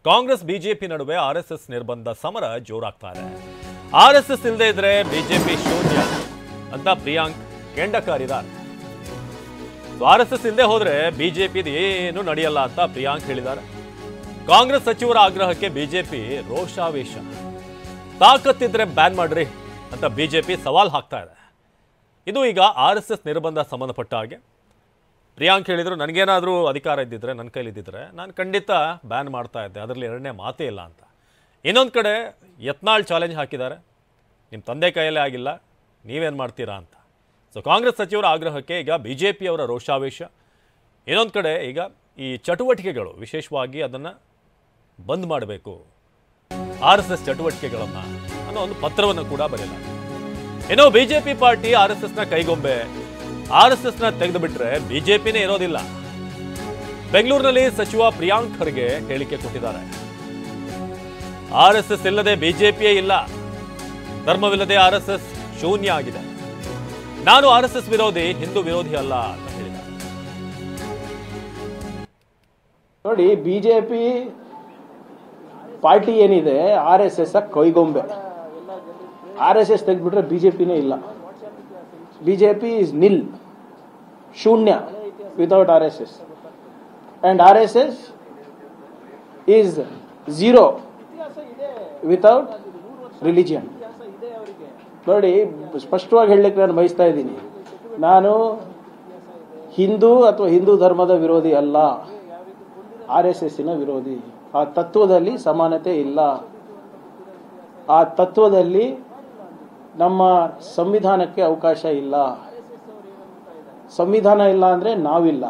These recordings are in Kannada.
ಕಾಂಗ್ರೆಸ್ ಬಿಜೆಪಿ ನಡುವೆ ಆರ್ಎಸ್ಎಸ್ ನಿರ್ಬಂಧ ಸಮರ ಜೋರಾಗ್ತಾ ಇದೆ. ಆರ್ಎಸ್ಎಸ್ ಇಲ್ಲದೆ ಇದ್ರೆ ಬಿಜೆಪಿ ಶೂನ್ಯ ಅಂತ ಪ್ರಿಯಾಂಕ್ ಕೆಂಡಕಾರಿದ್ದಾರೆ. ಆರ್ಎಸ್ಎಸ್ ಇಲ್ಲದೆ ಹೋದ್ರೆ ಬಿಜೆಪಿ ಏನು ನಡೆಯಲ್ಲ ಅಂತ ಪ್ರಿಯಾಂಕ್ ಹೇಳಿದ್ದಾರೆ. ಕಾಂಗ್ರೆಸ್ ಸಚಿವರ ಆಗ್ರಹಕ್ಕೆ ಬಿಜೆಪಿ ರೋಷಾವೇಶ. ತಾಕತ್ತಿದ್ರೆ ಬ್ಯಾನ್ ಮಾಡ್ರಿ ಅಂತ ಬಿಜೆಪಿ ಸವಾಲ್ ಹಾಕ್ತಾ ಇದೆ. ಇದು ಈಗ ಆರ್ಎಸ್ಎಸ್ ನಿರ್ಬಂಧ ಸಂಬಂಧಪಟ್ಟ ಹಾಗೆ ಪ್ರಿಯಾಂಕ್ ಹೇಳಿದ್ರು, ನನಗೇನಾದರೂ ಅಧಿಕಾರ ಇದ್ದಿದ್ರೆ, ನನ್ನ ಕೈಲಿದ್ದಿದ್ರೆ ನಾನು ಖಂಡಿತ ಬ್ಯಾನ್ ಮಾಡ್ತಾ ಇದ್ದೆ, ಅದರಲ್ಲಿ ಎರಡನೇ ಮಾತೇ ಇಲ್ಲ ಅಂತ. ಇನ್ನೊಂದು ಕಡೆ ಯತ್ನಾಳ್ ಚಾಲೆಂಜ್ ಹಾಕಿದ್ದಾರೆ, ನಿಮ್ಮ ತಂದೆ ಕೈಯಲ್ಲೇ ಆಗಿಲ್ಲ, ನೀವೇನು ಮಾಡ್ತೀರಾ ಅಂತ. ಸೊ ಕಾಂಗ್ರೆಸ್ ಸಚಿವರ ಆಗ್ರಹಕ್ಕೆ ಈಗ ಬಿಜೆಪಿಯವರ ರೋಷಾವೇಶ. ಇನ್ನೊಂದು ಕಡೆ ಈಗ ಈ ಚಟುವಟಿಕೆಗಳು ವಿಶೇಷವಾಗಿ ಅದನ್ನು ಬಂದ್ ಮಾಡಬೇಕು, ಆರ್ಎಸ್ಎಸ್ ಚಟುವಟಿಕೆಗಳನ್ನು ಅನ್ನೋ ಒಂದು ಪತ್ರವನ್ನು ಕೂಡ ಬರೆಯಲಾಗಿದೆ. ಏನೋ ಬಿಜೆಪಿ ಪಾರ್ಟಿ ಆರ್ಎಸ್ಎಸ್ನ ಕೈಗೊಂಬೆ, ಆರ್ಎಸ್ಎಸ್ನ ತೆಗೆದು ಬಿಟ್ರೆ ಬಿಜೆಪಿನೇ ಇರೋದಿಲ್ಲ. ಬೆಂಗಳೂರಿನಲ್ಲಿ ಸಚಿವ ಪ್ರಿಯಾಂಕ್ ಖರ್ಗೆ ಹೇಳಿಕೆ ಕೊಟ್ಟಿದ್ದಾರೆ. ಆರ್ಎಸ್ಎಸ್ ಇಲ್ಲದೆ ಬಿಜೆಪಿಯೇ ಇಲ್ಲ, ಧರ್ಮವಿಲ್ಲದೆ ಆರ್ಎಸ್ಎಸ್ ಶೂನ್ಯ ಆಗಿದೆ. ನಾನು ಆರ್ಎಸ್ಎಸ್ ವಿರೋಧಿ, ಹಿಂದೂ ವಿರೋಧಿ ಅಲ್ಲ ಅಂತ ಹೇಳಿದ್ದಾರೆ. ನೋಡಿ, ಬಿಜೆಪಿ ಪಾರ್ಟಿ ಏನಿದೆ ಆರ್ಎಸ್ಎಸ್ ಕೈಗೊಂಬೆ. ಆರ್ಎಸ್ಎಸ್ ತೆಗೆದ್ಬಿಟ್ರೆ ಬಿಜೆಪಿನೇ ಇಲ್ಲ. ಬಿಜೆಪಿ ಇಸ್ ನಿಲ್, ಶೂನ್ಯ without RSS, and RSS is zero without religion. ನೋಡಿ, ಸ್ಪಷ್ಟವಾಗಿ ಹೇಳಲಿಕ್ಕೆ ನಾನು ಬಯಸ್ತಾ ಇದ್ದೀನಿ, ನಾನು ಹಿಂದೂ ಅಥವಾ ಹಿಂದೂ ಧರ್ಮದ ವಿರೋಧಿ ಅಲ್ಲ, ಆರ್ಎಸ್ಎಸ್ಸಿನ ವಿರೋಧಿ. ಆ ತತ್ವದಲ್ಲಿ ಸಮಾನತೆ ಇಲ್ಲ. ಆ ತತ್ವದಲ್ಲಿ ನಮ್ಮ ಸಂವಿಧಾನಕ್ಕೆ ಅವಕಾಶ ಇಲ್ಲ. ಸಂವಿಧಾನ ಇಲ್ಲ ಅಂದರೆ ನಾವಿಲ್ಲ.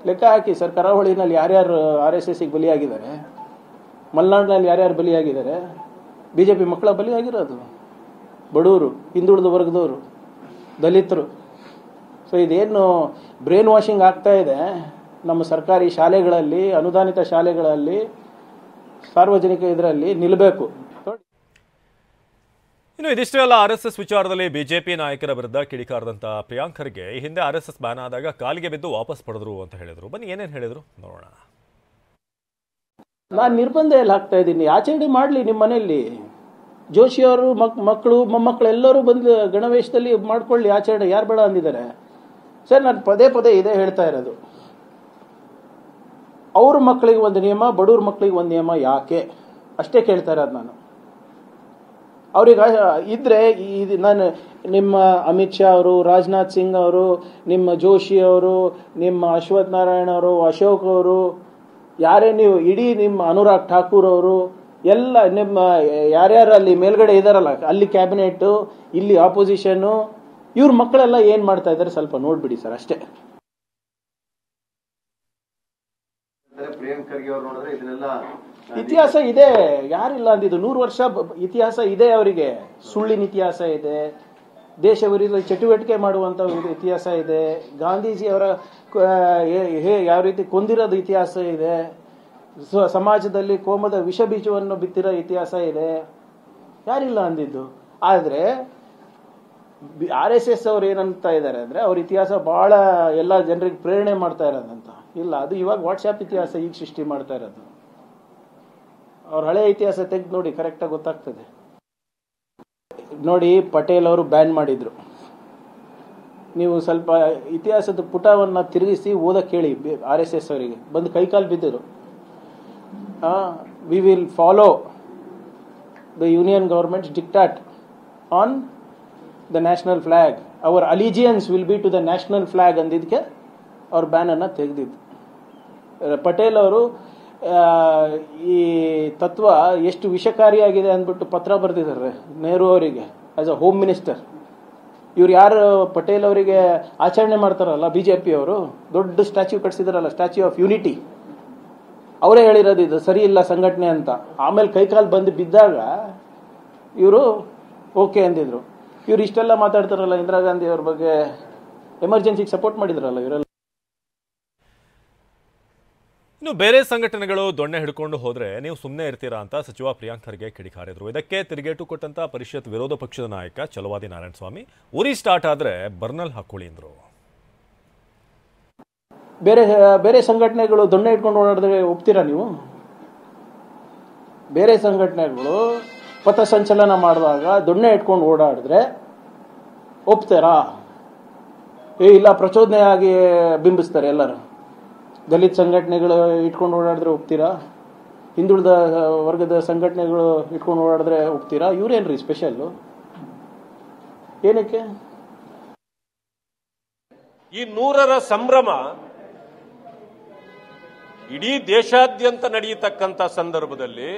ಲೆಕ್ಕ ಹಾಕಿ ಸರ್, ಕರಾವಳಿನಲ್ಲಿ ಯಾರ್ಯಾರು ಆರ್ಎಸ್ಎಸ್ಸಿಗೆ ಬಲಿಯಾಗಿದ್ದಾರೆ, ಮಲೆನಾಡಿನಲ್ಲಿ ಯಾರ್ಯಾರು ಬಲಿಯಾಗಿದ್ದಾರೆ, ಬಿಜೆಪಿ ಮಕ್ಕಳ ಬಲಿಯಾಗಿರೋದು ಬಡವರು, ಹಿಂದುಳಿದ ವರ್ಗದವರು, ದಲಿತರು. ಸೊ ಇದೇನು ಬ್ರೇನ್ ವಾಷಿಂಗ್ ಆಗ್ತಾ ಇದೆ ನಮ್ಮ ಸರ್ಕಾರಿ ಶಾಲೆಗಳಲ್ಲಿ, ಅನುದಾನಿತ ಶಾಲೆಗಳಲ್ಲಿ, ಸಾರ್ವಜನಿಕ ಇದರಲ್ಲಿ ನಿಲ್ಲಬೇಕು. ಇನ್ನು ಇದಿಷ್ಟೇ ಅಲ್ಲ, ಆರ್ಎಸ್ಎಸ್ ವಿಚಾರದಲ್ಲಿ ಬಿಜೆಪಿ ನಾಯಕರ ವಿರುದ್ಧ ಕಿಡಿಕಾರದಂತ ಪ್ರಿಯಾಂಕ್ ಖರ್ಗೆ ಈ ಹಿಂದೆ ಆರ್ಎಸ್ಎಸ್ ಬ್ಯಾನ್ ಆದಾಗ ಕಾಲಿಗೆ ಬಿದ್ದು ವಾಪಸ್ ಪಡೆದ್ರು ಅಂತ ಹೇಳಿದ್ರು. ಬನ್ನಿ ಏನೇನು ಹೇಳಿದ್ರು ನೋಡೋಣ. ನಾನು ನಿರ್ಬಂಧ ಎಲ್ಲ ಹಾಕ್ತಾ ಇದ್ದೀನಿ, ಆಚರಣೆ ಮಾಡಲಿ ನಿಮ್ಮ ಮನೆಯಲ್ಲಿ. ಜೋಶಿಯವರು ಮಕ್ಕಳು ಮೊಮ್ಮಕ್ಕಳು ಎಲ್ಲರೂ ಬಂದು ಗಣವೇಶದಲ್ಲಿ ಮಾಡ್ಕೊಳ್ಳಿ ಆಚರಣೆ, ಯಾರು ಬೇಡ ಅಂದಿದ್ದಾರೆ ಸರ್. ನಾನು ಪದೇ ಪದೇ ಇದೇ ಹೇಳ್ತಾ ಇರೋದು, ಅವ್ರ ಮಕ್ಕಳಿಗೆ ಒಂದು ನಿಯಮ, ಬಡವ್ರ ಮಕ್ಕಳಿಗೆ ಒಂದು ನಿಯಮ ಯಾಕೆ, ಅಷ್ಟೇ ಕೇಳ್ತಾ ಇರೋದು ನಾನು. ಅವ್ರಿಗೆ ಇದ್ರೆ ನಾನು ನಿಮ್ಮ ಅಮಿತ್ ಶಾ ಅವರು, ರಾಜನಾಥ್ ಸಿಂಗ್ ಅವರು, ನಿಮ್ಮ ಜೋಶಿ ಅವರು, ನಿಮ್ಮ ಅಶ್ವಥ್ ನಾರಾಯಣ ಅವರು, ಅಶೋಕ್ ಅವರು, ಯಾರೇ ನೀವು, ಇಡೀ ನಿಮ್ಮ ಅನುರಾಗ್ ಠಾಕೂರ್ ಅವರು ಎಲ್ಲ, ನಿಮ್ಮ ಯಾರ್ಯಾರು ಅಲ್ಲಿ ಮೇಲ್ಗಡೆ ಇದಾರಲ್ಲ, ಅಲ್ಲಿ ಕ್ಯಾಬಿನೆಟ್, ಇಲ್ಲಿ ಆಪೋಸಿಷನ್, ಇವ್ರ ಮಕ್ಕಳೆಲ್ಲ ಏನ್ ಮಾಡ್ತಾ ಇದ್ದಾರೆ ಸ್ವಲ್ಪ ನೋಡ್ಬಿಡಿ ಸರ್, ಅಷ್ಟೇ. ಇತಿಹಾಸ ಇದೆ, ಯಾರಿಲ್ಲ ಅಂದಿದ್ದು. 100 ವರ್ಷ ಇತಿಹಾಸ ಇದೆ ಅವರಿಗೆ. ಸುಳ್ಳಿನ ಇತಿಹಾಸ ಇದೆ, ದೇಶ ವಿರೋಧಿ ಚಟುವಟಿಕೆ ಮಾಡುವಂತ ಇತಿಹಾಸ ಇದೆ, ಗಾಂಧೀಜಿ ಅವರ ಯಾವ ರೀತಿ ಕೊಂದಿರೋದು ಇತಿಹಾಸ ಇದೆ, ಸಮಾಜದಲ್ಲಿ ಕೋಮದ ವಿಷ ಬೀಜವನ್ನು ಬಿತ್ತಿರೋ ಇತಿಹಾಸ ಇದೆ, ಯಾರಿಲ್ಲ ಅಂದಿದ್ದು. ಆದ್ರೆ ಆರ್ಎಸ್ಎಸ್ ಅವ್ರು ಏನಂತ ಇದ್ದಾರೆ ಅಂದ್ರೆ, ಅವ್ರ ಇತಿಹಾಸ ಬಹಳ ಎಲ್ಲ ಜನರಿಗೆ ಪ್ರೇರಣೆ ಮಾಡ್ತಾ ಇರೋದಂತ. ಇಲ್ಲ, ಅದು ಇವಾಗ ವಾಟ್ಸ್ಆಪ್ ಇತಿಹಾಸ ಈಗ ಸೃಷ್ಟಿ ಮಾಡ್ತಾ ಇರೋದು. ಅವ್ರ ಹಳೆ ಇತಿಹಾಸ ತೆಗೆದು ನೋಡಿ, ಕರೆಕ್ಟಾಗಿ ಗೊತ್ತಾಗ್ತದೆ. ನೋಡಿ, ಪಟೇಲ್ ಅವರು ಬ್ಯಾನ್ ಮಾಡಿದ್ರು. ನೀವು ಸ್ವಲ್ಪ ಇತಿಹಾಸದ ಪುಟವನ್ನ ತಿರುಗಿಸಿ ಓದಕ್ಕೆ ಹೇಳಿ ಆರ್ಎಸ್ಎಸ್ ಅವರಿಗೆ, ಬಂದು ಕೈಕಾಲು ಬಿದ್ದರು. We will follow the union government's diktat on the national flag, our allegiance will be to the national flag ಅಂದಿದ್ದಕ್ಕೆ ಅವ್ರ ಬ್ಯಾನ್ ಅನ್ನ ತೆಗೆದಿದ್ದು. ಪಟೇಲ್ ಅವರು ಈ ತತ್ವ ಎಷ್ಟು ವಿಷಕಾರಿಯಾಗಿದೆ ಅಂದ್ಬಿಟ್ಟು ಪತ್ರ ಬರೆದಿದ್ದಾರೆ ನೆಹರು ಅವರಿಗೆ ಆಸ್ ಅ ಹೋಮ್ ಮಿನಿಸ್ಟರ್. ಇವ್ರು ಯಾರು ಪಟೇಲ್ ಅವರಿಗೆ ಆಚರಣೆ ಮಾಡ್ತಾರಲ್ಲ ಬಿಜೆಪಿ ಅವರು, ದೊಡ್ಡ ಸ್ಟ್ಯಾಚ್ಯೂ ಕಟ್ಸಿದಾರಲ್ಲ, ಸ್ಟ್ಯಾಚ್ಯೂ ಆಫ್ ಯೂನಿಟಿ, ಅವರೇ ಹೇಳಿರೋದು ಇದು ಸರಿ ಇಲ್ಲ ಸಂಘಟನೆ ಅಂತ. ಆಮೇಲೆ ಕೈಕಾಲು ಬಂದು ಬಿದ್ದಾಗ ಇವರು ಓಕೆ ಅಂದಿದ್ರು. ಇವ್ರು ಇಷ್ಟೆಲ್ಲ ಮಾತಾಡ್ತಾರಲ್ಲ, ಇಂದಿರಾ ಗಾಂಧಿ ಅವ್ರ ಬಗ್ಗೆ ಎಮರ್ಜೆನ್ಸಿಗೆ ಸಪೋರ್ಟ್ ಮಾಡಿದ್ರಲ್ಲ ಇವರೆಲ್ಲ. ಇನ್ನು ಬೇರೆ ಸಂಘಟನೆಗಳು ದೊಣ್ಣೆ ಹಿಡ್ಕೊಂಡು ಹೋದ್ರೆ ನೀವು ಸುಮ್ಮನೆ ಇರ್ತೀರಾ ಅಂತ ಸಚಿವ ಪ್ರಿಯಾಂಕ್ ಖರ್ಗೆ ಕಿಡಿಕಾರಿದ್ರು. ಇದಕ್ಕೆ ತಿರುಗೇಟು ಕೊಟ್ಟಂತ ಪರಿಷತ್ ವಿರೋಧ ಪಕ್ಷದ ನಾಯಕ ಛಲವಾದಿ ನಾರಾಯಣಸ್ವಾಮಿ, ಉರಿ ಸ್ಟಾರ್ಟ್ ಆದ್ರೆ ಬರ್ನಲ್ ಹಾಕೊಳ್ಳಿ ಅಂದ್ರು. ಬೇರೆ ಬೇರೆ ಸಂಘಟನೆಗಳು ದೊಣ್ಣೆ ಇಟ್ಕೊಂಡು ಓಡಾಡಿದ್ರೆ ಒಪ್ತೀರಾ ನೀವು? ಬೇರೆ ಸಂಘಟನೆಗಳು ಪಥಸಂಚಲನ ಮಾಡುವಾಗ ದೊಣ್ಣೆ ಇಟ್ಕೊಂಡು ಓಡಾಡಿದ್ರೆ ಒಪ್ತಾರಾ? ಇಲ್ಲ, ಪ್ರಚೋದನೆಯಾಗಿ ಬಿಂಬಿಸ್ತಾರೆ ಎಲ್ಲರೂ. ದಲಿತ ಸಂಘಟನೆಗಳು ಇಟ್ಕೊಂಡು ಓಡಾಡಿದ್ರೆ ಒಪ್ತೀರಾ? ಹಿಂದುಳಿದ ವರ್ಗದ ಸಂಘಟನೆಗಳು ಇಟ್ಕೊಂಡು ಓಡಾಡಿದ್ರೆ ಒಪ್ತೀರಾ? ಇವ್ರೇನ್ರಿ ಸ್ಪೆಷಲ್ಲು? ಏನಕ್ಕೆ ಈ 100ರ ಸಂಭ್ರಮ ಇಡೀ ದೇಶಾದ್ಯಂತ ನಡೆಯತಕ್ಕಂಥ ಸಂದರ್ಭದಲ್ಲಿ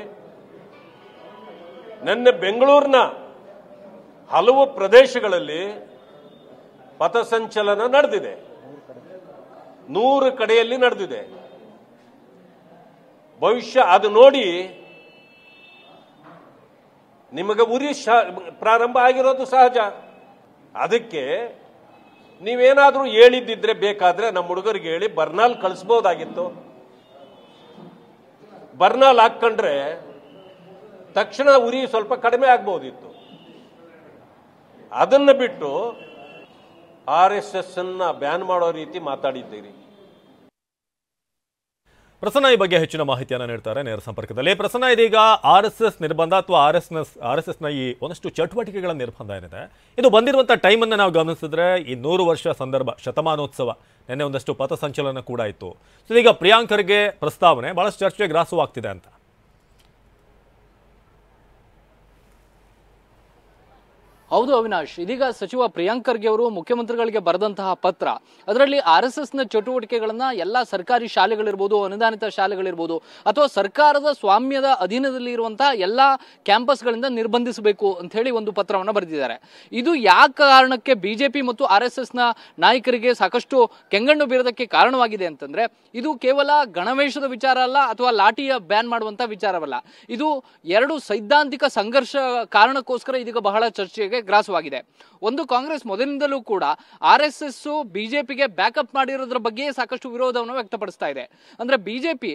ನಿನ್ನೆ ಬೆಂಗಳೂರಿನ ಹಲವು ಪ್ರದೇಶಗಳಲ್ಲಿ ಪಥಸಂಚಲನ ನಡೆದಿದೆ, 100 ಕಡೆಯಲ್ಲಿ ನಡೆದಿದೆ. ಭವಿಷ್ಯ ಅದು ನೋಡಿ ನಿಮಗೆ ಉರಿ ಪ್ರಾರಂಭ ಆಗಿರೋದು ಸಹಜ. ಅದಕ್ಕೆ ನೀವೇನಾದ್ರೂ ಹೇಳಿದ್ದಿದ್ರೆ ಬೇಕಾದ್ರೆ ನಮ್ಮ ಹುಡುಗರಿಗೆ ಹೇಳಿ ಬರ್ನಾಲ್ ಕಳಿಸ್ಬೋದಾಗಿತ್ತು. ಬರ್ನಾಲ್ ಹಾಕೊಂಡ್ರೆ ತಕ್ಷಣ ಉರಿ ಸ್ವಲ್ಪ ಕಡಿಮೆ ಆಗ್ಬೋದಿತ್ತು. ಅದನ್ನ ಬಿಟ್ಟು RSS ಅನ್ನ ಬ್ಯಾನ್ ಮಾಡೋ ರೀತಿ ಮಾತಾಡಿದ್ದೀರಿ. ಪ್ರಸನ್ನ ಈ ಬಗ್ಗೆ ಹೆಚ್ಚಿನ ಮಾಹಿತಿಯನ್ನು ನೀಡ್ತಾರೆ ನೇರ ಸಂಪರ್ಕದಲ್ಲಿ. ಪ್ರಸನ್ನ, ಇದೀಗ RSS ನಿರ್ಬಂಧ ಅಥವಾ RSSನ ಈ ಒಂದಷ್ಟು ಚಟುವಟಿಕೆಗಳ ನಿರ್ಬಂಧ ಏನಿದೆ, ಇದು ಬಂದಿರುವಂಥ ಟೈಮನ್ನು ನಾವು ಗಮನಿಸಿದ್ರೆ ಈ 100 ವರ್ಷ ಸಂದರ್ಭ, ಶತಮಾನೋತ್ಸವ, ನಿನ್ನೆ ಒಂದಷ್ಟು ಪಥಸಂಚಲನ ಕೂಡ ಇತ್ತು. ಸೊ ಈಗ ಪ್ರಿಯಾಂಕ್ ಖರ್ಗೆ ಪ್ರಸ್ತಾವನೆ ಬಹಳಷ್ಟು ಚರ್ಚೆಗೆ ಗ್ರಾಸವಾಗ್ತಿದೆ ಅಂತ. ಹೌದು ಅವಿನಾಶ್, ಇದೀಗ ಸಚಿವ ಪ್ರಿಯಾಂಕ್ ಖರ್ಗೆ ಅವರು ಮುಖ್ಯಮಂತ್ರಿಗಳಿಗೆ ಬರೆದಂತಹ ಪತ್ರ, ಅದರಲ್ಲಿ RSSನ ಚಟುವಟಿಕೆಗಳನ್ನ ಎಲ್ಲಾ ಸರ್ಕಾರಿ ಶಾಲೆಗಳಿರ್ಬೋದು, ಅನುದಾನಿತ ಶಾಲೆಗಳಿರ್ಬೋದು, ಅಥವಾ ಸರ್ಕಾರದ ಸ್ವಾಮ್ಯದ ಅಧೀನದಲ್ಲಿ ಇರುವಂತಹ ಎಲ್ಲಾ ಕ್ಯಾಂಪಸ್ಗಳಿಂದ ನಿರ್ಬಂಧಿಸಬೇಕು ಅಂತ ಹೇಳಿ ಒಂದು ಪತ್ರವನ್ನು ಬರೆದಿದ್ದಾರೆ. ಇದು ಯಾವ ಕಾರಣಕ್ಕೆ ಬಿಜೆಪಿ ಮತ್ತು RSSನ ನಾಯಕರಿಗೆ ಸಾಕಷ್ಟು ಕೆಂಗಣ್ಣು ಬೀರೋದಕ್ಕೆ ಕಾರಣವಾಗಿದೆ ಅಂತಂದ್ರೆ, ಇದು ಕೇವಲ ಗಣವೇಶದ ವಿಚಾರ ಅಲ್ಲ, ಅಥವಾ ಲಾಠಿಯ ಬ್ಯಾನ್ ಮಾಡುವಂತ ವಿಚಾರವಲ್ಲ. ಇದು ಎರಡು ಸೈದ್ಧಾಂತಿಕ ಸಂಘರ್ಷ ಕಾರಣಕ್ಕೋಸ್ಕರ ಇದೀಗ ಬಹಳ ಚರ್ಚೆಗೆ ಗ್ರಾಸವಾಗಿದೆ. ಒಂದು, ಕಾಂಗ್ರೆಸ್ ಮೊದಲಿನಿಂದಲೂ ಕೂಡ RSS ಬಿಜೆಪಿಗೆ ಬ್ಯಾಕಪ್ ಮಾಡಿರೋದ್ರ ಬಗ್ಗೆ ಸಾಕಷ್ಟು ವಿರೋಧವನ್ನು ವ್ಯಕ್ತಪಡಿಸ್ತಾ ಇದೆ. ಅಂದ್ರೆ ಬಿಜೆಪಿ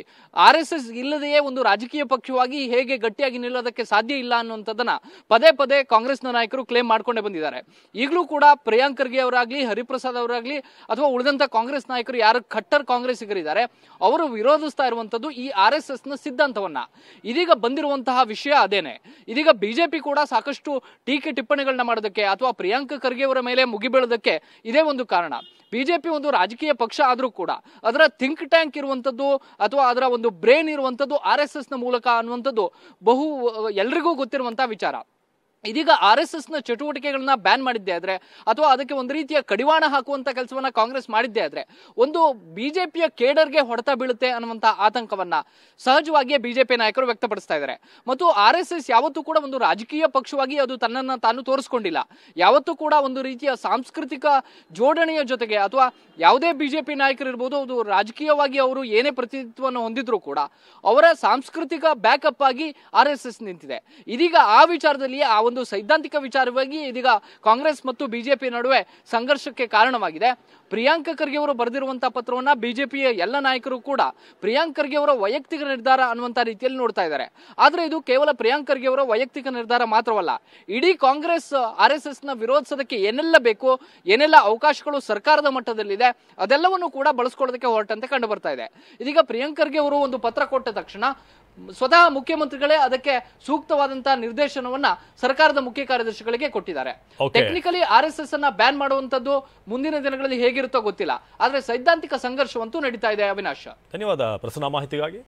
RSS ಇಲ್ಲದೆಯೇ ಒಂದು ರಾಜಕೀಯ ಪಕ್ಷವಾಗಿ ಹೇಗೆ ಗಟ್ಟಿಯಾಗಿ ನಿಲ್ಲೋದಕ್ಕೆ ಸಾಧ್ಯ ಇಲ್ಲ ಅನ್ನುವಂಥದ್ದನ್ನ ಪದೇ ಪದೇ ಕಾಂಗ್ರೆಸ್ನ ನಾಯಕರು ಕ್ಲೇಮ್ ಮಾಡ್ಕೊಂಡೇ ಬಂದಿದ್ದಾರೆ. ಈಗಲೂ ಕೂಡ ಪ್ರಿಯಾಂಕ್ ಖರ್ಗೆ ಅವರಾಗ್ಲಿ, ಹರಿಪ್ರಸಾದ್ ಅವರಾಗ್ಲಿ, ಅಥವಾ ಉಳಿದಂತ ಕಾಂಗ್ರೆಸ್ ನಾಯಕರು ಯಾರು ಖಟ್ಟರ್ ಕಾಂಗ್ರೆಸ್ಸಿಗರಿದ್ದಾರೆ ಅವರು ವಿರೋಧಿಸ್ತಾ ಇರುವಂತದ್ದು ಈ RSSನ ಸಿದ್ಧಾಂತವನ್ನ. ಇದೀಗ ಬಂದಿರುವಂತಹ ವಿಷಯ ಅದೇನೆ. ಇದೀಗ ಬಿಜೆಪಿ ಕೂಡ ಸಾಕಷ್ಟು ಟೀಕೆ ಟಿಪ್ಪಣಿಗಳನ್ನ ಮಾಡೋದಕ್ಕೆ ಅಥವಾ ಪ್ರಿಯಾಂಕ್ ಖರ್ಗೆ ಅವರ ಮೇಲೆ ಮುಗಿಬೀಳೋದಕ್ಕೆ ಇದೇ ಒಂದು ಕಾರಣ. ಬಿಜೆಪಿ ಒಂದು ರಾಜಕೀಯ ಪಕ್ಷ ಆದ್ರೂ ಕೂಡ ಅದರ ಥಿಂಕ್ ಟ್ಯಾಂಕ್ ಇರುವಂತದ್ದು ಅಥವಾ ಅದರ ಒಂದು ಬ್ರೇನ್ ಇರುವಂತದ್ದು RSSನ ಮೂಲಕ ಅನ್ನುವಂಥದ್ದು ಎಲ್ರಿಗೂ ಗೊತ್ತಿರುವಂತಹ ವಿಚಾರ. ಇದೀಗ RSSನ ಚಟುವಟಿಕೆಗಳನ್ನ ಬ್ಯಾನ್ ಮಾಡಿದ್ದೆ ಆದ್ರೆ, ಅಥವಾ ಅದಕ್ಕೆ ಒಂದು ರೀತಿಯ ಕಡಿವಾಣ ಹಾಕುವಂತ ಕೆಲಸವನ್ನ ಕಾಂಗ್ರೆಸ್ ಮಾಡಿದ್ದೆ ಆದ್ರೆ, ಒಂದು ಬಿಜೆಪಿಯ ಕೇಡರ್ಗೆ ಹೊಡೆತ ಬೀಳುತ್ತೆ ಅನ್ನುವಂತ ಆತಂಕವನ್ನ ಸಹಜವಾಗಿಯೇ ಬಿಜೆಪಿ ನಾಯಕರು ವ್ಯಕ್ತಪಡಿಸ್ತಾ ಇದ್ದಾರೆ. ಮತ್ತು RSS ಯಾವತ್ತೂ ಕೂಡ ಒಂದು ರಾಜಕೀಯ ಪಕ್ಷವಾಗಿ ಅದು ತನ್ನನ್ನ ತಾನು ತೋರಿಸ್ಕೊಂಡಿಲ್ಲ. ಯಾವತ್ತೂ ಕೂಡ ಒಂದು ರೀತಿಯ ಸಾಂಸ್ಕೃತಿಕ ಜೋಡಣೆಯ ಜೊತೆಗೆ, ಅಥವಾ ಯಾವುದೇ ಬಿಜೆಪಿ ನಾಯಕರಿರ್ಬೋದು, ಅದು ರಾಜಕೀಯವಾಗಿ ಅವರು ಏನೇ ಪ್ರತಿನಿಧಿತ್ವವನ್ನು ಹೊಂದಿದ್ರು ಕೂಡ ಅವರ ಸಾಂಸ್ಕೃತಿಕ ಬ್ಯಾಕಪ್ ಆಗಿ RSS ನಿಂತಿದೆ. ಇದೀಗ ಆ ವಿಚಾರದಲ್ಲಿ ಆ ಒಂದು ಸೈದ್ಧಾಂತಿಕ ವಿಚಾರವಾಗಿ ಇದೀಗ ಕಾಂಗ್ರೆಸ್ ಮತ್ತು ಬಿಜೆಪಿ ನಡುವೆ ಸಂಘರ್ಷಕ್ಕೆ ಕಾರಣವಾಗಿದೆ. ಪ್ರಿಯಾಂಕ್ ಖರ್ಗೆ ಅವರು ಬರೆದಿರುವಂತಹ ಪತ್ರವನ್ನ ಬಿಜೆಪಿಯ ಎಲ್ಲ ನಾಯಕರು ಕೂಡ ಪ್ರಿಯಾಂಕ್ ಖರ್ಗೆ ಅವರ ವೈಯಕ್ತಿಕ ನಿರ್ಧಾರ ಅನ್ನುವಂತ ರೀತಿಯಲ್ಲಿ ನೋಡ್ತಾ ಇದ್ದಾರೆ. ಆದ್ರೆ ಇದು ಕೇವಲ ಪ್ರಿಯಾಂಕ್ ಖರ್ಗೆ ಅವರ ವೈಯಕ್ತಿಕ ನಿರ್ಧಾರ ಮಾತ್ರವಲ್ಲ. ಇಡೀ ಕಾಂಗ್ರೆಸ್ RSSನ ವಿರೋಧಿಸೋದಕ್ಕೆ ಏನೆಲ್ಲ ಬೇಕು, ಏನೆಲ್ಲ ಅವಕಾಶಗಳು ಸರ್ಕಾರದ ಮಟ್ಟದಲ್ಲಿದೆ, ಅದೆಲ್ಲವನ್ನು ಕೂಡ ಬಳಸ್ಕೊಳ್ಳೋದಕ್ಕೆ ಹೊರಟಂತೆ ಕಂಡು ಬರ್ತಾ ಇದೆ. ಇದೀಗ ಪ್ರಿಯಾಂಕ್ ಖರ್ಗೆ ಅವರು ಒಂದು ಪತ್ರ ಕೊಟ್ಟ ತಕ್ಷಣ ಸ್ವತಃ ಮುಖ್ಯಮಂತ್ರಿಗಳೇ ಅದಕ್ಕೆ ಸೂಕ್ತವಾದಂತಹ ನಿರ್ದೇಶನವನ್ನ ಸರ್ಕಾರದ ಮುಖ್ಯ ಕಾರ್ಯದರ್ಶಿಗಳಿಗೆ ಕೊಟ್ಟಿದ್ದಾರೆ. ಟೆಕ್ನಿಕಲಿ RSS ಅನ್ನ ಬ್ಯಾನ್ ಮಾಡುವಂತದ್ದು ಮುಂದಿನ ದಿನಗಳಲ್ಲಿ ಹೇಗಿರುತ್ತೋ ಗೊತ್ತಿಲ್ಲ, ಆದ್ರೆ ಸೈದ್ಧಾಂತಿಕ ಸಂಘರ್ಷವಂತೂ ನಡೀತಾ ಇದೆ. ಅವಿನಾಶ್, ಧನ್ಯವಾದ ಪ್ರಸನ್ನ ಮಾಹಿತಿಗಾಗಿ.